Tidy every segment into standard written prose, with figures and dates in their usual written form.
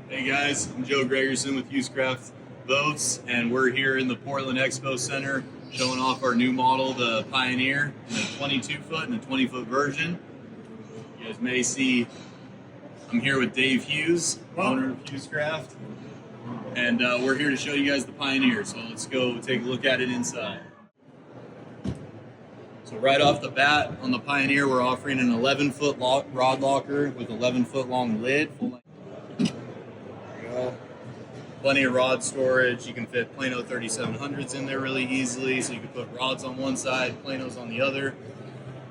Hey guys, I'm Joe Gregerson with Hewes Boats, and we're here in the Portland Expo Center showing off our new model, the Pioneer, in a 22-foot and a 20-foot version. You guys may see I'm here with Dave Hewes, owner of Hewes, and we're here to show you guys the Pioneer. So let's go take a look at it inside. So right off the bat on the Pioneer, we're offering an 11-foot rod locker with 11-foot long lid. Plenty of rod storage. You can fit Plano 3700s in there really easily, so you can put rods on one side, Planos on the other.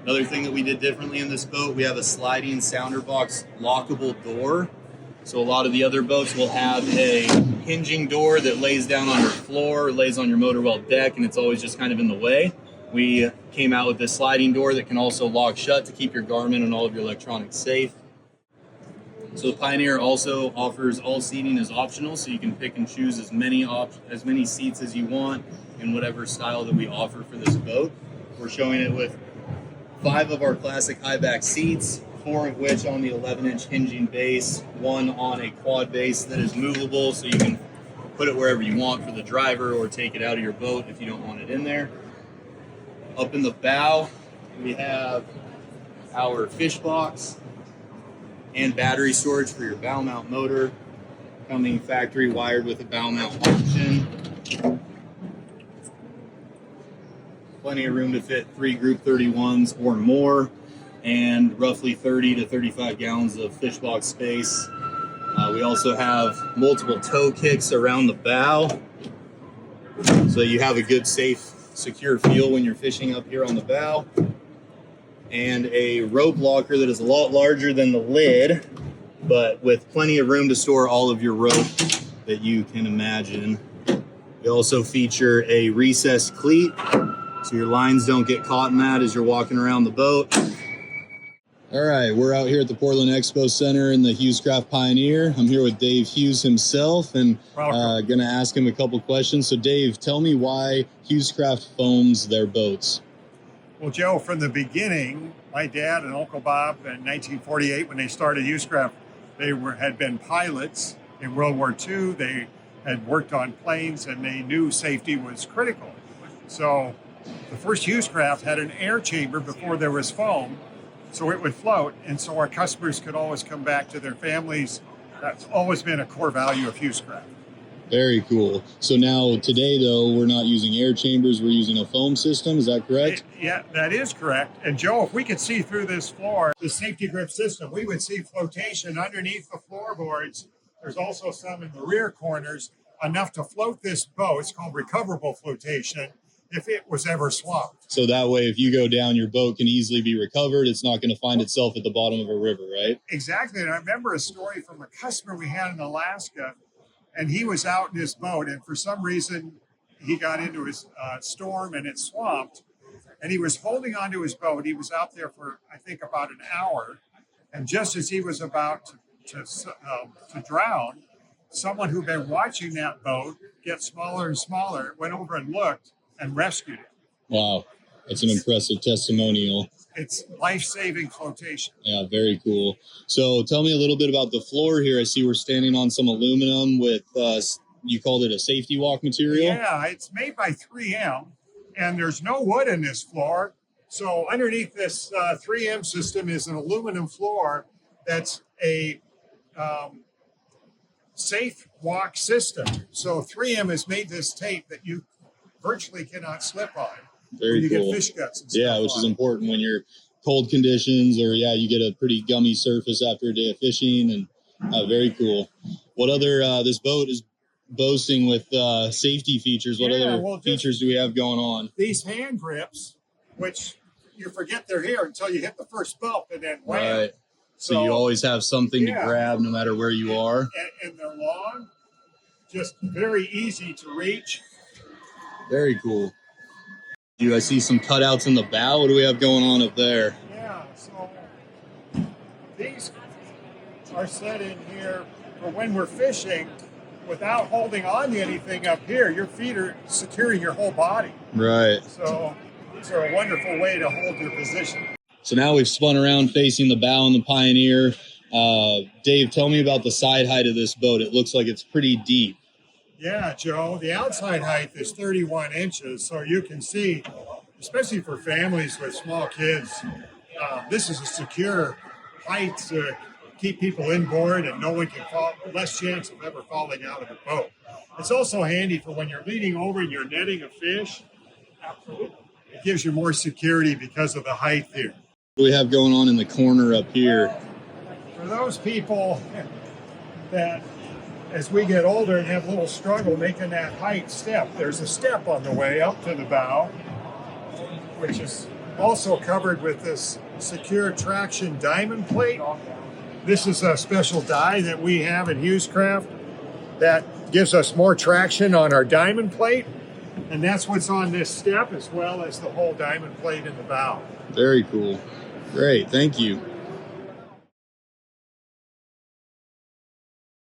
Another thing that we did differently in this boat, we have a sliding sounder box lockable door. So a lot of the other boats will have a hinging door that lays down on your floor, lays on your motor well deck, and it's always just kind of in the way. We came out with this sliding door that can also lock shut to keep your Garmin and all of your electronics safe. So the Pioneer also offers all seating is optional, so you can pick and choose as many seats as you want in whatever style that we offer for this boat. We're showing it with 5 of our classic high back seats, 4 of which on the 11-inch hinging base, 1 on a quad base that is movable, so you can put it wherever you want for the driver or take it out of your boat if you don't want it in there. Up in the bow, we have our fish box and battery storage for your bow mount motor, coming factory wired with a bow mount option. Plenty of room to fit 3 Group 31s or more, and roughly 30 to 35 gallons of fish box space. We also have multiple tow kicks around the bow, so you have a good, safe, secure feel when you're fishing up here on the bow. And a rope locker that is a lot larger than the lid, but with plenty of room to store all of your rope that you can imagine. We also feature a recessed cleat, so your lines don't get caught in that as you're walking around the boat. All right, we're out here at the Portland Expo Center in the Hewes Pioneer. I'm here with Dave Hewes himself, and going to ask him a couple questions. So Dave, tell me why Hewes foams their boats. Well, Joe, from the beginning, my dad and Uncle Bob in 1948, when they started Hewes, they had been pilots in World War II. They had worked on planes, and they knew safety was critical. So the first Hewes had an air chamber before there was foam, so it would float, and so our customers could always come back to their families. That's always been a core value of Hewes. Very cool. So now today, though, we're not using air chambers, we're using a foam system. Is that correct? Yeah, that is correct. And Joe, if we could see through this floor, the safety grip system, we would see flotation underneath the floorboards. There's also some in the rear corners, enough to float this boat. It's called recoverable flotation if it was ever swamped. So that way, if you go down, your boat can easily be recovered. It's not going to find itself at the bottom of a river, right? Exactly. And I remember a story from a customer we had in Alaska. And he was out in his boat, and for some reason, he got into his storm and it swamped. And he was holding onto his boat. He was out there for, I think, about an hour. And just as he was about to drown, someone who'd been watching that boat get smaller and smaller went over and looked and rescued it. Wow, that's an impressive testimonial. It's life-saving flotation. Yeah, very cool. So tell me a little bit about the floor here. I see we're standing on some aluminum with, you called it a safety walk material? Yeah, it's made by 3M, and there's no wood in this floor. So underneath this 3M system is an aluminum floor that's a safe walk system. So 3M has made this tape that you virtually cannot slip on. Very cool. Get fish guts and stuff. Yeah, which is important when you're cold conditions, or you get a pretty gummy surface after a day of fishing. And very cool. What other this boat is boasting with safety features? What other features do we have going on? These hand grips, which you forget they're here until you hit the first bump, and then wham. Right. So you always have something to grab no matter where you are. And they're long, just very easy to reach. Very cool. I see some cutouts in the bow. What do we have going on up there? Yeah, so these are set in here for when we're fishing without holding on to anything up here. Your feet are securing your whole body. Right. So these are a wonderful way to hold your position. So now we've spun around facing the bow and the Pioneer. Dave, tell me about the side height of this boat. It looks like it's pretty deep. Yeah, Joe, the outside height is 31 inches. So you can see, especially for families with small kids, this is a secure height to keep people inboard and no one can fall, less chance of ever falling out of the boat. It's also handy for when you're leaning over and you're netting a fish. It gives you more security because of the height here. What do we have going on in the corner up here? For those people that, as we get older and have a little struggle making that height step, there's a step on the way up to the bow, which is also covered with this secure traction diamond plate. This is a special die that we have at Hewes Craft that gives us more traction on our diamond plate. And that's what's on this step, as well as the whole diamond plate in the bow. Very cool. Great. Thank you.